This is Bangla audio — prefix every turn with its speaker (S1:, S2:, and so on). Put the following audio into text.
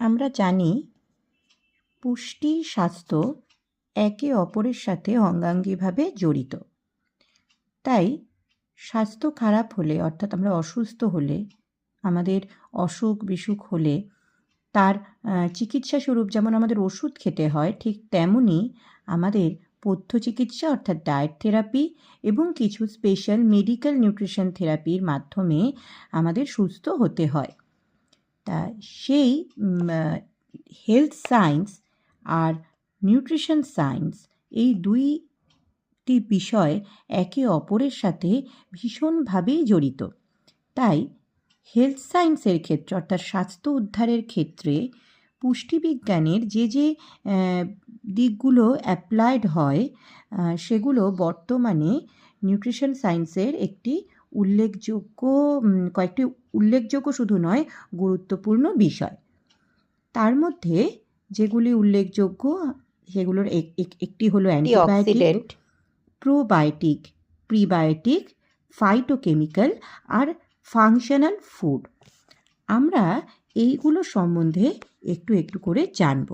S1: আমরা জানি পুষ্টি স্বাস্থ্য একে অপরের সাথে অঙ্গাঙ্গিভাবে জড়িত। তাই স্বাস্থ্য খারাপ হলে, অর্থাৎ আমরা অসুস্থ হলে, আমাদের অসুখ বিসুখ হলে তার চিকিৎসা স্বরূপ যেমন আমাদের ওষুধ খেতে হয়, ঠিক তেমনই আমাদের পথ্য চিকিৎসা অর্থাৎ ডায়েট থেরাপি এবং কিছু স্পেশাল মেডিকেল নিউট্রিশন থেরাপির মাধ্যমে আমাদের সুস্থ হতে হয়। তা সেই হেলথ সায়েন্স আর নিউট্রিশন সায়েন্স এই দুইটি বিষয় একে অপরের সাথে ভীষণভাবেই জড়িত। তাই হেলথ সায়েন্সের ক্ষেত্রে অর্থাৎ স্বাস্থ্য উদ্ধারের ক্ষেত্রে পুষ্টিবিজ্ঞানের যে দিকগুলো অ্যাপ্লাইড হয় সেগুলো বর্তমানে নিউট্রিশন সায়েন্সের একটি কয়েকটি উল্লেখযোগ্য শুধু নয়, গুরুত্বপূর্ণ বিষয়। তার মধ্যে যেগুলি উল্লেখযোগ্য সেগুলোর একটি হলো অ্যান্টিঅক্সিডেন্ট, প্রোবায়োটিক, প্রিবায়োটিক, ফাইটোকেমিক্যাল আর ফাংশনাল ফুড। আমরা এইগুলো সম্বন্ধে একটু একটু করে জানব।